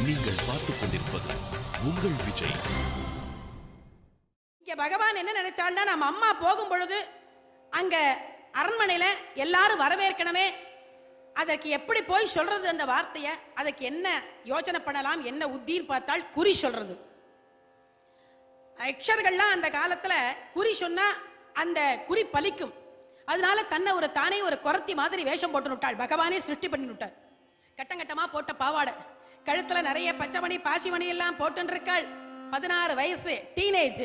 நீங்கள் பார்த்துக் கொண்டிருப்பது உங்கள் விஜய். இங்க பகவான் என்ன நினைச்சாள்னா, நம்ம அம்மா போகும் பொழுது அங்க அரண்மனையில எல்லாரும் வரவேற்கணுமே, அதற்கு எப்படி போய் சொல்றது அந்த வார்த்தைய, அதுக்கு என்ன யோசனை பண்ணலாம், என்ன உத்தின்னு பார்த்தால் குறி சொல்றது. யக்ஷர்கள்லாம் அந்த காலத்துல குறி சொன்னா அந்த குறி பலிக்கும். அதனால தன்னை ஒரு தானே ஒரு குரத்தி மாதிரி வேஷம் போட்டு விட்டாள். பகவானே சிருஷ்டி பண்ணி விட்டாள். கட்டங்கட்டமா போட்ட பாவாடை, கழுத்துல நிறைய பச்சைமணி பாசிமணி எல்லாம் போட்டுருக்காள். 16 வயசு, டீனேஜ்.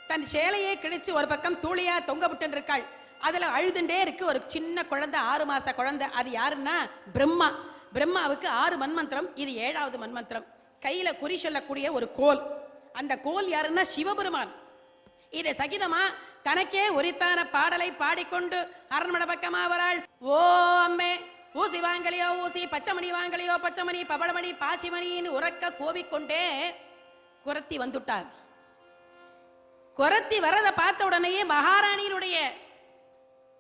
தன் சேலையே கிழிச்சு ஒரு பக்கம் தூளியா தொங்க விட்டு இருக்காள். அதுல அழுதுண்டே இருக்கு ஒரு சின்ன குழந்தை, 6 மாச குழந்தை. அது யாருன்னா பிரம்மா. பிரம்மாவுக்கு 6 மன்மந்திரம், இது 7வது மன்மந்திரம். கையில குறி சொல்லக்கூடிய ஒரு கோல். அந்த கோல் யாருன்னா சிவபெருமான். இதை சகிதமா தனக்கே உரித்தான பாடலை பாடிக்கொண்டு அரண்மனை பக்கமா வராள். ஓ அம்மே, ஊசி வாங்கலையோ ஊசி, பச்சைமணி வாங்கலையோ பச்சைமணி, பவளமணி பாசிமணின்னு உறக்க கோவிக்கொண்டே குரத்தி வந்துட்டார். குரத்தி வரத பார்த்த உடனேயே மகாராணியினுடைய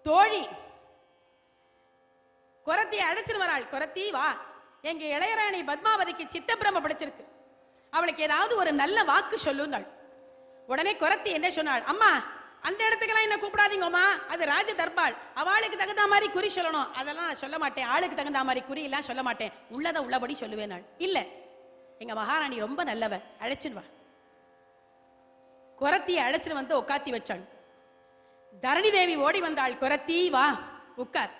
தோழி குரத்தி அழைச்சிட்டு வராள். குரத்தி வா, எங்க இளையராணி பத்மாவதிக்கு சித்தப்பிரம பிடிச்சிருக்கு, அவளுக்கு ஏதாவது ஒரு நல்ல வாக்கு சொல்லுங்கள். உடனே குரத்தி என்ன சொன்னாள், அம்மா அந்த இடத்துக்கெல்லாம் என்ன கூப்பிடாதீங்கம்மா, அது ராஜ தர்பால், அவளுக்கு தகுந்த மாதிரி குறி சொல்லணும். அதெல்லாம் நான் சொல்ல மாட்டேன், ஆளுக்கு தகுந்த மாதிரி குறி எல்லாம் சொல்ல மாட்டேன், உள்ளத உள்ளபடி சொல்லுவேன். நாள் இல்ல, எங்க மகாராணி ரொம்ப நல்லவ, அழைச்சின்னு வா. குரத்தியை அழைச்சிட்டு வந்து உட்காத்தி வச்சாள். தரணி தேவி ஓடி வந்தாள். குரத்தி வா உட்கார்,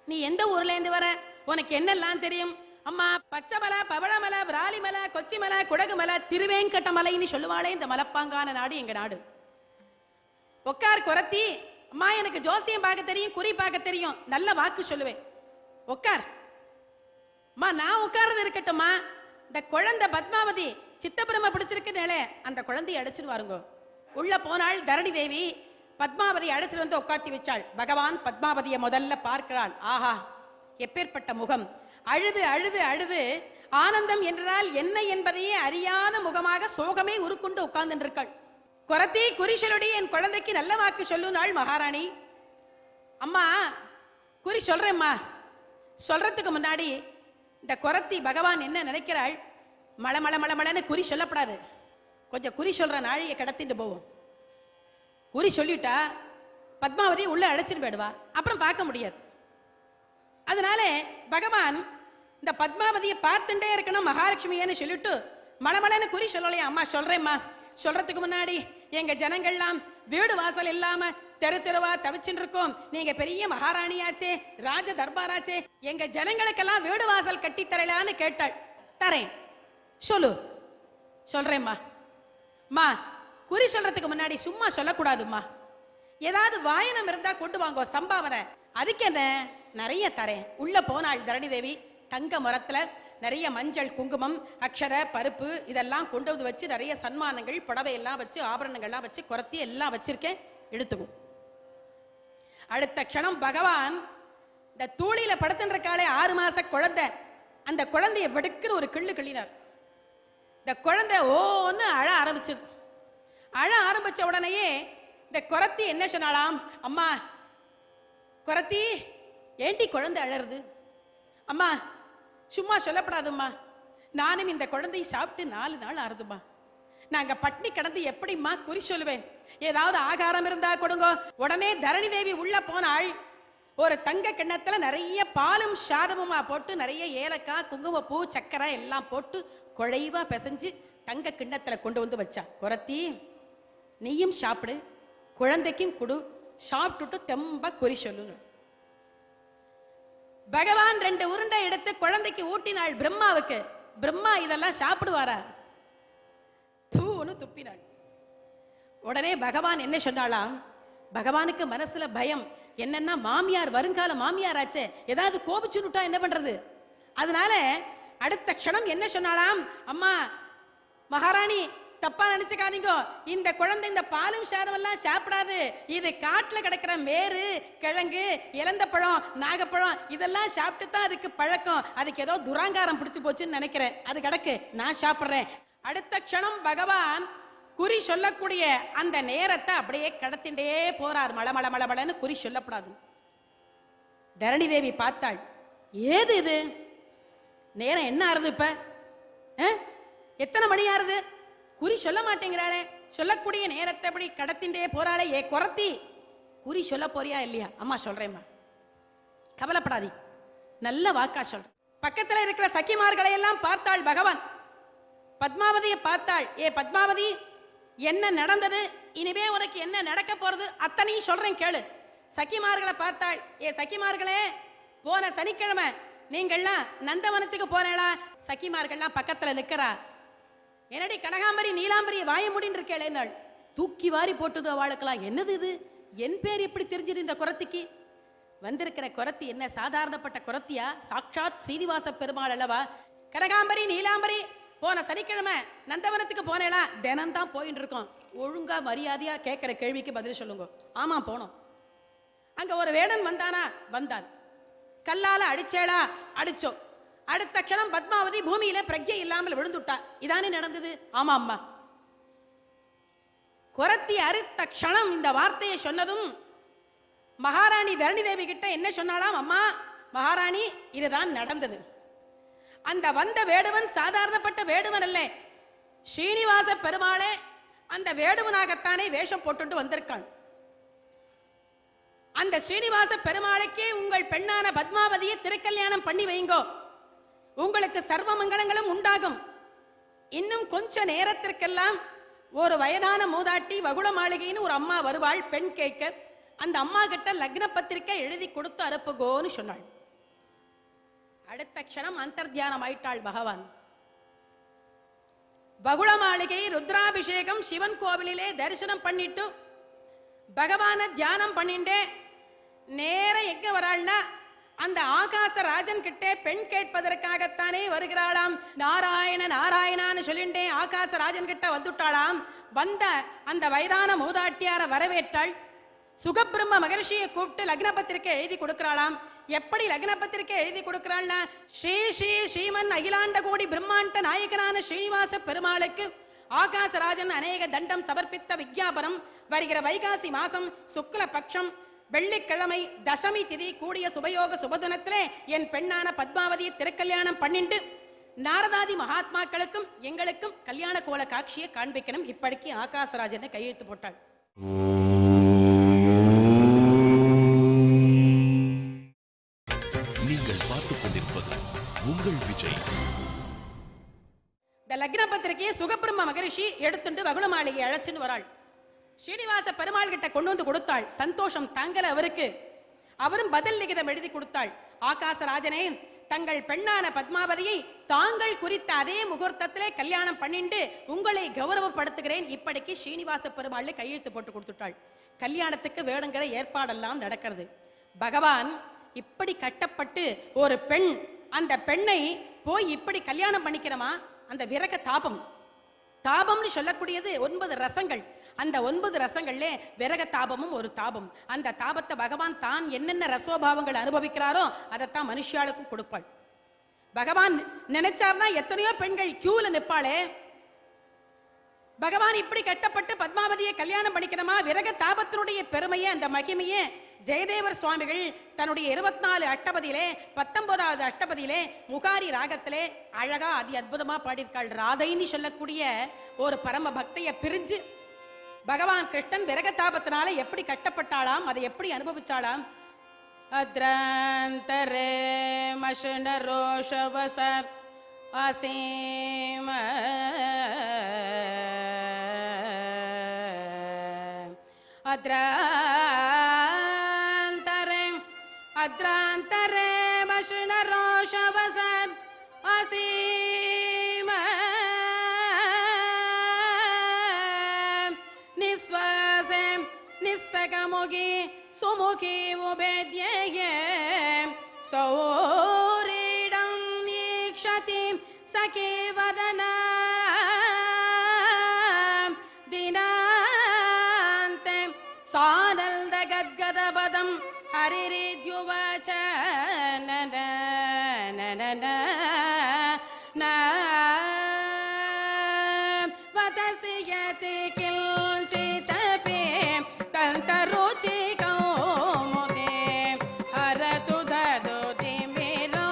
நீ எந்த ஊர்ல இருந்து வர, உனக்கு என்னெல்லாம் தெரியும்? அம்மா பச்சைமலை, பவளமலை, விராலிமலை, கொச்சிமலை, குடகுமலை, திருவேங்கட்ட மலைன்னு சொல்லுவாளே இந்த மலைப்பாங்கான நாடு எங்க நாடு. உட்கார் குரத்தி. அம்மா எனக்கு ஜோசியம் பார்க்க தெரியும், குறி பார்க்க தெரியும், நல்ல வாக்கு சொல்லுவேன். உட்கார். அம்மா நான் உட்கார்றது இருக்கட்டும்மா, இந்த குழந்தை பத்மாவதி சித்தப்பிரம பிடிச்சிருக்குனாலே அந்த குழந்தைய அடைச்சிட்டு வாருங்க. உள்ள போனாள் தரணி தேவி. பத்மாவதி அழைச்சிட்டு வந்து உட்காத்தி வச்சாள். பகவான் பத்மாவதியை முதல்ல பார்க்கிறாள். ஆஹா, எப்பேற்பட்ட முகம்! அழுது அழுது அழுது ஆனந்தம் என்றால் என்ன என்பதையே அறியாத முகமாக சோகமே உருக்குண்டு உட்கார்ந்து இருக்காள். குரத்தி குறி சொல்லுடி, என் குழந்தைக்கு நல்ல வாக்கு சொல்லுனாள் மகாராணி. அம்மா குறி சொல்றேம்மா. சொல்றதுக்கு முன்னாடி இந்த குரத்தி பகவான் என்ன நினைக்கிறாள், மலை மலை மலை மலைன்னு குறி சொல்லப்படாது, கொஞ்சம் குறி சொல்ற நாழியை கடத்திட்டு போவோம். குறி சொல்லிட்டா பத்மாவதி உள்ள அழைச்சிட்டு போயிடுவா, அப்புறம் பார்க்க முடியாது. அதனால பகவான் இந்த பத்மாவதியை பார்த்துட்டே இருக்கணும் மகாலட்சுமியன்னு சொல்லிட்டு மலமலன்னு குறி சொல்லலையா. அம்மா சொல்றேம்மா. சொல்றதுக்கு முன்னாடி எங்க ஜனங்கள்லாம் வீடு வாசல் இல்லாம தெரு தெருவா தவிச்சுட்டு இருக்கோம், நீங்க பெரிய மகாராணியாச்சே, ராஜ தர்பாராச்சே, எங்க ஜனங்களுக்கெல்லாம் வீடு வாசல் கட்டி தரலான்னு கேட்டாள். தரேன், சொல்லு. சொல்றேம்மா. மா குறி சொல்றதுக்கு முன்னாடி சும்மா சொல்லக்கூடாதும்மா, ஏதாவது வாயனம் இருந்தா கொண்டு வாங்கோ சம்பாவனை. அதுக்கு என்ன, நிறைய தரேன். உள்ள போனாள் தரணி தேவி. தங்க மரத்துல நிறைய மஞ்சள் குங்குமம் அக்ஷர பருப்பு இதெல்லாம் கொண்டு வந்து வச்சு நிறைய சன்மானங்கள் புடவை எல்லாம் வச்சு ஆபரணங்கள்லாம் வச்சு குரத்தி எல்லாம் வச்சிருக்கேன், எடுத்துக்கும். அடுத்த க்ஷணம் பகவான் இந்த தூளியில படுத்துன்ற காலே 6 மாச குழந்தை, அந்த குழந்தைய வெடுக்குன்னு ஒரு கிள்ளு கிள்ளினார். இந்த குழந்தை ஓன்னு அழ ஆரம்பிச்சது. அழ ஆரம்பிச்ச உடனேயே இந்த குரத்தி என்ன சொன்னாலாம், அம்மா குரத்தி ஏண்டி குழந்தை அழறது? அம்மா சும்மா சொல்லப்படாதும்மா, நானும் இந்த குழந்தையை சாப்பிட்டு 4 நாள் ஆறுதுமா, நாங்க பட்னி கிடந்து எப்படிம்மா குறி சொல்லுவேன், ஏதாவது ஆகாரம் இருந்தா கொடுங்க. உடனே தரணி தேவி உள்ள போனாள். ஒரு தங்க கிண்ணத்துல நிறைய பாலும் சாதமுமா போட்டு நிறைய ஏலக்காய் குங்குமப்பூ சக்கரை எல்லாம் போட்டு குழைவா பிசைஞ்சு தங்க கிண்ணத்துல கொண்டு வந்து வச்சா. குரத்தி நீயும் சாப்பிடு, குழந்தைக்கும் கொடு, சாப்பிட்டுட்டு தெம்பா குறி சொல்லுங்க. பகவான் 2 உருண்டை எடுத்து குழந்தைக்கு ஊட்டினாள் பிரம்மாவுக்கு. பிரம்மா இதெல்லாம் சாப்பிடுவாரா? பூன்னு துப்பினாள். உடனே பகவான் என்ன சொன்னாலாம், பகவானுக்கு மனசுல பயம். என்னன்னா மாமியார் வருங்கால மாமியாராச்சே, ஏதாவது கோபிச்சுட்டா என்ன பண்றது? அதனால அடுத்த க்ஷணம் என்ன சொன்னாலாம், அம்மா மகாராணி தப்பா நினைச்சுக்காதீங்க, இந்த குழந்தை இந்த பாலும் சாதம் எல்லாம் சாப்பிடாது, இது காட்டுல கிடக்கிற மேரு கிழங்கு இலந்த பழம் நாகப்பழம் இதெல்லாம் சாப்பிட்டு தான் அதுக்கு பழக்கம், அதுக்கு ஏதோ துராங்காரம் பிடிச்சு போச்சுன்னு நினைக்கிறேன், அது கிடக்கு, நான் சாப்பிட்றேன். அடுத்த க்ஷணம் பகவான் குறி சொல்லக்கூடிய அந்த நேரத்தை அப்படியே கடத்திண்டே போறார். மல மல மலமலன்னு குறி சொல்லப்படாது. தரணி தேவி பார்த்தாள், ஏது இது நேரம் என்ன ஆறுது இப்ப? எத்தனை மணி ஆறுது? குறி சொல்ல மாட்டேங்கிறாளே. சொல்லக்கூடிய நேரத்தை அப்படி கடத்தின்றே போறாளே. ஏ குறத்தி, குறி சொல்ல போறியா இல்லையா? அம்மா சொல்றேம்மா, கவலைப்படாதீ, நல்ல வாக்கா சொல்றேன். பக்கத்துல இருக்கிற சக்கிமார்களை எல்லாம் பார்த்தாள் பகவான். பத்மாவதியை பார்த்தாள். ஏ பத்மாவதி, என்ன நடந்தது, இனிமே உனக்கு என்ன நடக்க போறது, அத்தனையும் சொல்றேன் கேளு. சக்கிமார்களை பார்த்தாள். ஏ சக்கிமார்களே, போன சனிக்கிழமை நீங்கள்லாம் நந்தவனத்துக்கு போனேளா? சக்கிமார்கள்லாம் பக்கத்துல நிக்கிறா. என்னடி கனகாம்பரி நீலாம்பரி வாய முடின்னு இருக்கேள். தூக்கி வாரி போட்டுது அவளுக்கெல்லாம். என்னது இது, என் பேர் எப்படி தெரிஞ்சது இந்த குரத்திக்கு? வந்திருக்கிற குரத்தி என்ன சாதாரணப்பட்ட குரத்தியா? சாட்சாத் சீனிவாச பெருமாள் அல்லவா? கனகாம்பரி நீலாம்பரி, போன சனிக்கிழமை நந்தவனத்துக்கு போனேளா? தினம்தான் போயின்னு இருக்கோம். ஒழுங்கா மரியாதையா கேட்கிற கேள்விக்கு பதில் சொல்லுங்க. ஆமா போனோம். அங்க ஒரு வேடன் வந்தானா? வந்தான். கல்லால அடிச்சேளா? அடிச்சோம். அடுத்த க்ஷணம் பத்மாவதி பூமியில பிரக்ஞை இல்லாமல் விழுந்துட்டா. இதானே நடந்தது? ஆமா அம்மா. குரத்தி அறுத்த க்ஷணம் இந்த வார்த்தையை சொன்னதும் மகாராணி தரணி தேவி கிட்ட என்ன சொன்னாலாம்? அம்மா மகாராணி, இதுதான் நடந்தது. அந்த வந்த வேடுவன் சாதாரணப்பட்ட வேடுவன் அல்ல, ஸ்ரீனிவாச பெருமாளே அந்த வேடுவனாகத்தானே வேஷம் போட்டு வந்திருக்கான். அந்த ஸ்ரீனிவாச பெருமாளுக்கே உங்கள் பெண்ணான பத்மாவதியை திருக்கல்யாணம் பண்ணி வைங்கோ, உங்களுக்கு சர்வ மங்களங்களும் உண்டாகும். இன்னும் கொஞ்ச நேரத்திற்கெல்லாம் ஒரு வயதான மூதாட்டி வகுள மாளிகைன்னு ஒரு அம்மா வருவாள் பெண் கேட்க. அந்த அம்மா கிட்ட லக்ன பத்திரிக்கை எழுதி கொடுத்து அனுப்புகோன்னு சொன்னாள். அடுத்த க்ஷணம் அந்தர்த்தியானம் ஆயிட்டாள் பகவான். வகுள மாளிகை ருத்ராபிஷேகம் சிவன் கோவிலிலே தரிசனம் பண்ணிட்டு பகவான தியானம் பண்ணிண்டே நேர எங்க வராள்னா அந்த ஆகாச ராஜன் கிட்டே பெண் கேட்பதற்காகத்தானே வருகிறாளாம். நாராயண நாராயணான்னு சொல்லிண்டே ஆகாச ராஜன் கிட்ட வந்துட்டாளாம். வந்த அந்த வயதான மூதாட்டியார வரவேற்றாள். சுகபிரம்ம மகர்ஷியை கூப்பிட்டு லக்ன பத்திரிக்கை எழுதி கொடுக்கிறாளாம். எப்படி லக்ன பத்திரிக்கை எழுதி கொடுக்கிறாள்னா, ஸ்ரீ ஸ்ரீ ஸ்ரீமன் அகிலாண்ட கோடி பிரம்மாண்ட நாயகனான ஸ்ரீனிவாச பெருமாளுக்கு ஆகாசராஜன் அநேக தண்டம் சமர்ப்பித்த விஞ்ஞாபனம். வருகிற வைகாசி மாசம் சுக்ல பட்சம் வெள்ளிக்கிழமை தசமி திதி கூடிய சுபயோக சுபதினத்திலே என் பெண்ணான பத்மாவதியை திருக்கல்யாணம் பண்ணிண்டு நாரதாதி மகாத்மாக்களுக்கும் எங்களுக்கும் கல்யாண கோல காட்சியை காண்பிக்கணும். இப்படிக்கு ஆகாசராஜனை கையெழுத்து போட்டாள். நீங்கள் பார்த்துக் கொண்டிருப்பது உங்கள் விஜய். இந்த லக்ன பத்திரிகையை சுகபிரம்ம மகரிஷி எடுத்துட்டு வகுள மாளிகை அழைச்சுன்னு வராள். ஸ்ரீனிவாச பெருமாள் கிட்ட கொண்டு வந்து கொடுத்தாள். சந்தோஷம் தாங்கல அவருக்கு. அவரும் பதில் லிகிதம் எழுதி கொடுத்தாள். ஆகாசராஜனே, தங்கள் பெண்ணான பத்மாவதியை தாங்கள் குறித்த அதே முகூர்த்தத்திலே கல்யாணம் பண்ணிண்டு உங்களை கௌரவப்படுத்துகிறேன். இப்படிக்கு ஸ்ரீனிவாச பெருமாள் கையெழுத்து போட்டு கொடுத்துட்டாள். கல்யாணத்துக்கு வேணுங்கிற ஏற்பாடெல்லாம் நடக்கிறது. பகவான் இப்படி கட்டப்பட்டு ஒரு பெண், அந்த பெண்ணை போய் இப்படி கல்யாணம் பண்ணிக்கிறமா? அந்த விரக தாபம், தாபம்னு சொல்லக்கூடியது 9 ரசங்கள். அந்த 9 ரசங்கள்ல விரக தாபமும் ஒரு தாபம். அந்த தாபத்தை பகவான் தான் என்னென்ன ரசோபாவங்கள் அனுபவிக்கிறாரோ அதைத்தான் மனுஷாளுக்கும் கொடுப்பாள். பகவான் நினைச்சார்னா எத்தனையோ பெண்கள் கியூல நிற்பாளே. பகவான் இப்படி கட்டப்பட்டு பத்மாவதியை கல்யாணம் பண்ணிக்கிறமா? விரக தாபத்தினுடைய பெருமையே, அந்த மகிமையே ஜெயதேவர் சுவாமிகள் தன்னுடைய 24 அட்டபதியிலே 19வது அட்டபதியிலே முகாரி ராகத்திலே அழகா அதி அற்புதமா பாடியிருக்காள். ராதைன்னு சொல்லக்கூடிய ஒரு பரம பக்தைய பிரிஞ்சு பகவான் கிருஷ்ணன் விரகதாபத்தினால எப்படி கட்டப்பட்டாளாம், அதை எப்படி அனுபவிச்சாளாம். அத்ராந்தரே மஷன ரோஷவசர் அசீம அத்ராந்தரே மஷன ரோஷவசர் அசீம நிஸ்ஸகமுகி சுமுகி உபேத்யே சௌரீடம் நீக்ஷதி சகி வதன தினாந்தே சானல்த கத்கதபதம் ஹரிரித்யுவச்ச நன நன வதசியதி கில்சிதபி தந்தருச்சி கௌமுதே ஹரது ததுதி மிரோ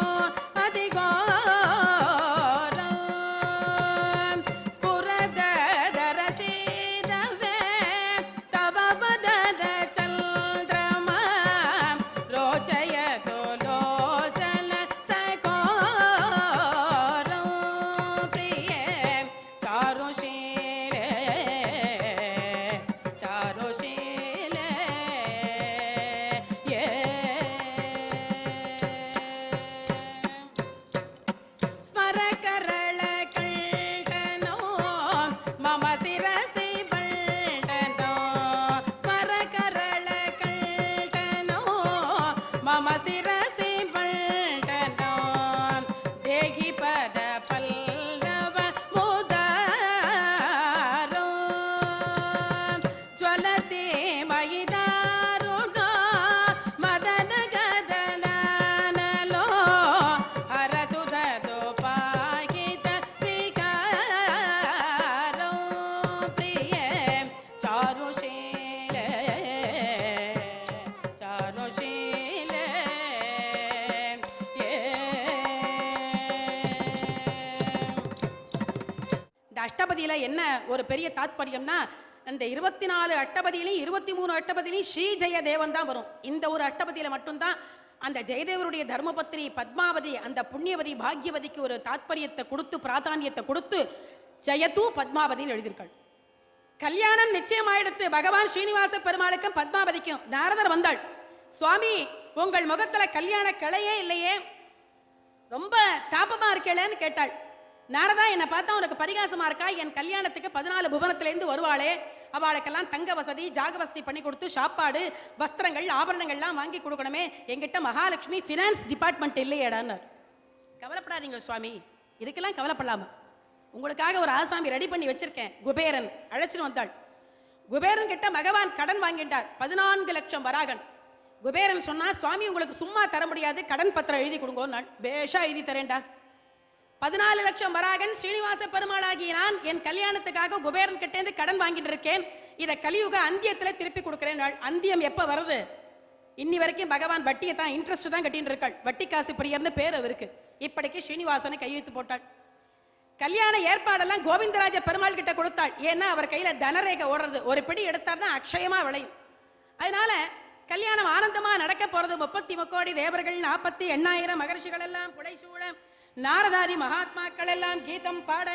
அஷ்டபதியில என்ன ஒரு பெரிய தாத்பரியம்னா, அந்த 24 அஷ்டபதியிலையும் 23 அஷ்டபதியிலையும் ஸ்ரீ ஜெய தேவன் தான் வரும். இந்த ஒரு அஷ்டபதியில மட்டும்தான் அந்த ஜெயதேவருடைய தர்மபத்னி பத்மாவதி, அந்த புண்ணியவதி பாக்யவதிக்கு ஒரு தாத்பரியத்தை கொடுத்து, பிராதானியத்தை கொடுத்து ஜெயத்து பத்மாவதின்னு எழுதியிருக்காள். கல்யாணம் நிச்சயமாயிடுத்து பகவான் ஸ்ரீனிவாச பெருமாளுக்கும் பத்மாவதிக்கும். நாரதர் வந்தாள், சுவாமி உங்கள் முகத்துல கல்யாண கிளையே இல்லையே, ரொம்ப தாபமா இருக்கேன்னு கேட்டாள். நாரதா, என்னை பார்த்தா உனக்கு பரிகாசமா இருக்கா? என் கல்யாணத்துக்கு 14 புவனத்திலேருந்து வருவாளே, அவளுக்கெல்லாம் தங்க வசதி ஜாக வசதி பண்ணி கொடுத்து சாப்பாடு வஸ்திரங்கள் ஆபரணங்கள்லாம் வாங்கி கொடுக்கணுமே, எங்கிட்ட மகாலட்சுமி ஃபினான்ஸ் டிபார்ட்மெண்ட் இல்லையேடான்னு. கவலைப்படாதீங்க சுவாமி, இதுக்கெல்லாம் கவலைப்படலாமா, உங்களுக்காக ஒரு ஆசாமி ரெடி பண்ணி வச்சிருக்கேன். குபேரன் அழைச்சிட்டு வந்தாள். குபேரன் கிட்ட பகவான் கடன் வாங்கிட்டார், 14 லட்சம் வராகன். குபேரன் சொன்னா, சுவாமி உங்களுக்கு சும்மா தர முடியாது, கடன் பத்திரம் எழுதி கொடுங்க. நான் பேஷா எழுதி தரேன்டா. 14 லட்சம் வராகன் ஸ்ரீனிவாச பெருமாளாகிய நான் என் கல்யாணத்துக்காக குபேரன் கிட்டேருந்து கடன் வாங்கிட்டு இருக்கேன். இதை கலியுக அந்தியத்தில் திருப்பி கொடுக்கிறேன். அந்தியம் எப்ப வருது? இன்னி வரைக்கும் பகவான் வட்டியை தான், இன்ட்ரெஸ்ட் தான் கட்டின்னு இருக்காள். வட்டி காசு பிரியர்னு பேர் அவருக்கு. இப்படிக்கு ஸ்ரீனிவாசனை கையெழுத்து போட்டாள். கல்யாண ஏற்பாடெல்லாம் கோவிந்தராஜ பெருமாள் கிட்ட கொடுத்தாள். ஏன்னா அவர் கையில தனரேகை ஓடுறது, ஒரு பிடி எடுத்தார்னா அக்ஷயமா விளையும். அதனால கல்யாணம் ஆனந்தமா நடக்க போறது. 30 கோடி தேவர்கள், 48,000 மகர்ஷிகள் எல்லாம் புடைசூழ, நாரதாரி மகாத்மாக்கள் எல்லாம் கீதம் பாட,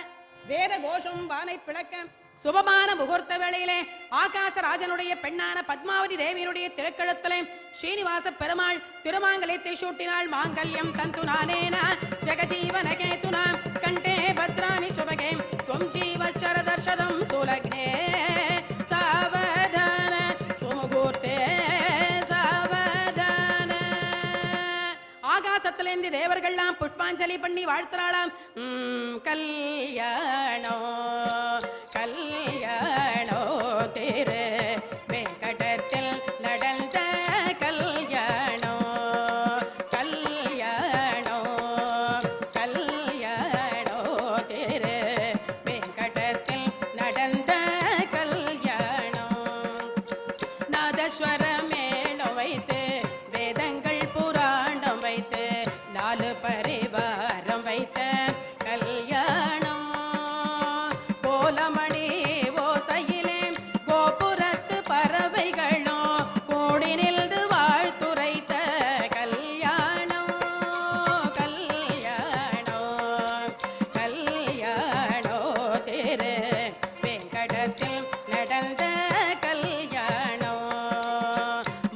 வேத கோஷம் வானை பிளக்க, சுபமான முகூர்த்த வேளையிலே ஆகாசராஜனுடைய பெண்ணான பத்மாவதி தேவியினுடைய திருக்கழுத்திலே ஸ்ரீனிவாச பெருமாள் திருமாங்கல்யத்தை சூட்டினாள். மாங்கல்யம் தந்து நானேனா ஜெகஜீவன கேதுனா கண்டே பத்ராமி சுபகே துவம் ஜீவச்சர தர்ஷதம் சுலக்னே சாவதான சுமுகூர்த்தே சாவதான. ஆகாசத்திலிருந்து தேவர்கள்லாம் புஷ்பாஞ்சலி பண்ணி வாழ்த்துறாளாம். கல்யாணோ கல்யாணோ திரு வெங்கடத்தில் நடந்த கல்யாணோ கல்யாணோ கல்யாணோ திரு வெங்கடத்தில் நடந்த கல்யாணோ. நாதஸ்வர மேளம் வைத்து வேதங்கள் புராணம் வைத்து 4 பரிவாரம் வைத்த கல்யாணம். கோலமணி ஓசையிலே கோபுரத்து பறவைகளோ கூடி நின்று வாழ்த்துரைத்த கல்யாணம் கல்யாணோ கல்யாணோ திரு வெங்கடத்தில் நடந்த கல்யாணோ.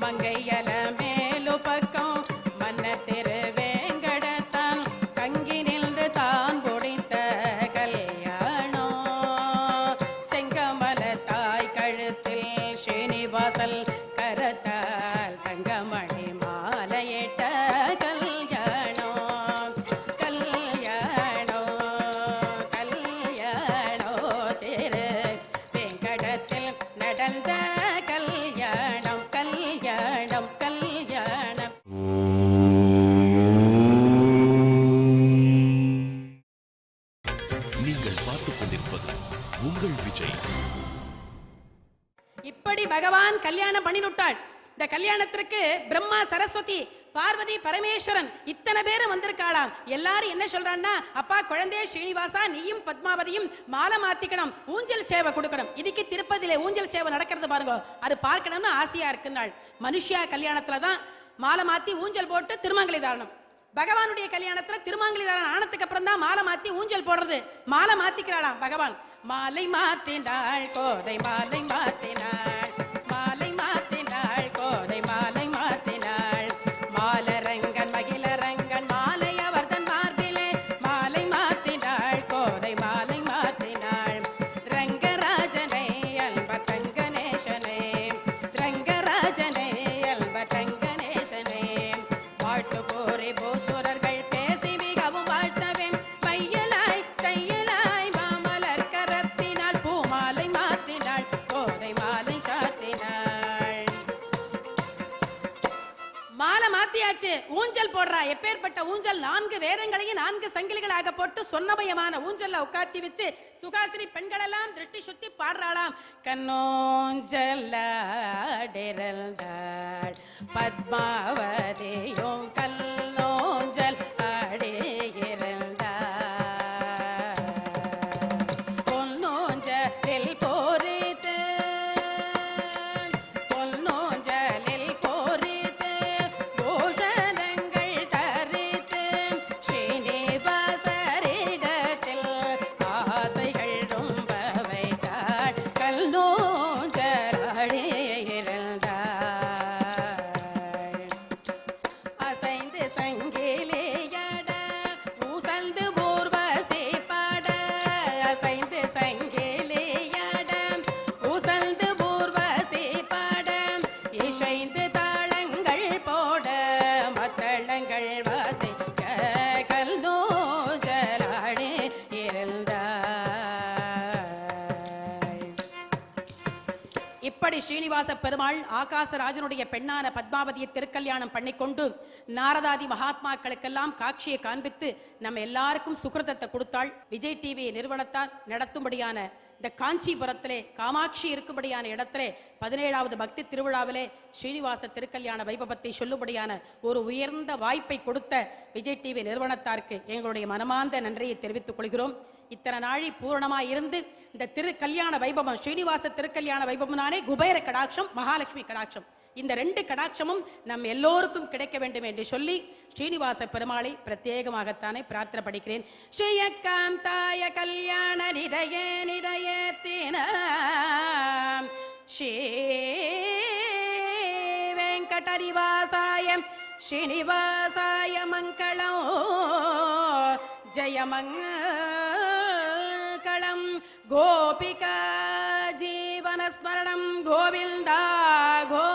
மங்கையல மேலு பக்கம் மன்ன திரு வேங்கடத்தான் கங்கி நின்று தான் முடித்த கல்யாணோ. செங்கமல தாய் கழுத்தில் ஸ்ரீனிவாசல் கரத்தால் தங்கமணி மாலையிட்ட கல்யாணோ கல்யாணோ கல்யாணோ திரு வெங்கடத்தில் நடந்த கல்யாணம் கல்யாணம் கல்யாணம். நீங்கள் பார்த்துக் கொண்டிருப்பது உங்கள் விஜய். இப்படி பகவான் கல்யாணம் பண்ணினுட்டாள். இந்த கல்யாணத்திற்கு பிரம்மா சரஸ்வதி பார்வதி பரமேஸ்வரன் இத்தனை பேரும் வந்திருக்காளாம். எல்லாரும் என்ன சொல்றான்னா, அப்பா குழந்தைய ஸ்ரீனிவாசா, நீயும் பத்மாவதியும் மாலை மாத்திக்கணும், ஊஞ்சல் சேவை கொடுக்கணும். இதுக்கு திருப்பதியில ஊஞ்சல் சேவை நடக்கிறது பாருங்க, அது பார்க்கணும்னு ஆசையா இருக்குன்னாள். மனுஷியா கல்யாணத்துலதான் மாலை மாத்தி ஊஞ்சல் போட்டு திருமங்கலி தாரணம். பகவானுடைய கல்யாணத்துல திருமாங்கலி தாரணம் ஆனதுக்கு அப்புறம் தான் மாலை மாத்தி ஊஞ்சல் போடுறது. மாலை மாத்திக்கிறாளாம் பகவான். மாலை மாற்றினாள் கோதை மாலை மாற்றினாள், மாலை மாற்றினாள் கோதை மாலை மாற்றினாள். மாலரங்கன் மகிழரங்கன் மாலை அவர்தன் மார்பிலே மாலை மாற்றினாள் கோதை மாலை மாற்றினாள். ரங்கராஜனை அல்ப தங்கநேசனே ரங்கராஜனை அல்ப தங்கநேசனே வாழ்த்து கூறி பூசுரர்கள் பேசி மிகவும் வாழ்த்தவே மையலாய் தையலாய் மாமலர் கரத்தினால் பூமாலை மாற்றினாள் கோதை மாலை சாற்றினாள். மாலை மாத்தியாச்சு, ஊஞ்சல் போடுறா. எப்பேற்பட்ட ஊஞ்சல்! 4 வேதங்களையும் 4 சங்கிலிகளாக போட்டு சொன்னமயமான ஊஞ்சல்ல உட்காத்தி வச்சு சுகாசினி பெண்கள் எல்லாம் திருஷ்டி சுத்தி பாடுறாளாம். கண்ணோஞ்சலாடிருந்தாள் பத்மாவதியும் கல்லோஞ்சல் ஆடியிருந்தாள். இப்படி ஸ்ரீனிவாச பெருமாள் ஆகாசராஜனுடைய பெண்ணான பத்மாவதியை திருக்கல்யாணம் பண்ணிக்கொண்டு நாரதாதி மகாத்மாக்களுக்கெல்லாம் காட்சியை காண்பித்து நம்ம எல்லாருக்கும் சுகிருதத்தை கொடுத்தாள். விஜய் டிவி நிறுவனத்தால் நடத்தும்படியான இந்த காஞ்சிபுரத்திலே காமாட்சி இருக்கும்படியான இடத்திலே 17வது பக்தி திருவிழாவிலே ஸ்ரீனிவாச திருக்கல்யாண வைபவத்தை சொல்லும்படியான ஒரு உயர்ந்த வாய்ப்பை கொடுத்த விஜய் டிவி நிறுவனத்தாருக்கு எங்களுடைய மனமார்ந்த நன்றியை தெரிவித்துக் கொள்கிறோம். இத்தனை நாழி பூரணமாய் இருந்து இந்த திருக்கல்யாண வைபவம் ஸ்ரீனிவாச திருக்கல்யாண வைபவம்னானே குபேர கடாட்சம், மகாலட்சுமி கடாட்சம், இந்த 2 கடாட்சமும் நம் எல்லோருக்கும் கிடைக்க வேண்டும் என்று சொல்லி ஸ்ரீனிவாச பெருமாளை பிரத்யேகமாகத்தானே பிரார்த்தனை படிக்கிறேன். ஸ்ரீயக்காந்தாய கல்யாண நிதயே நிதயேத்தின ஸ்ரீ வெங்கடநிவாசாய ஸ்ரீனிவாசாய மங்களம் ஜயமங்களம் கோபிகா ஜீவனஸ்மரணம் கோவிந்தா கோ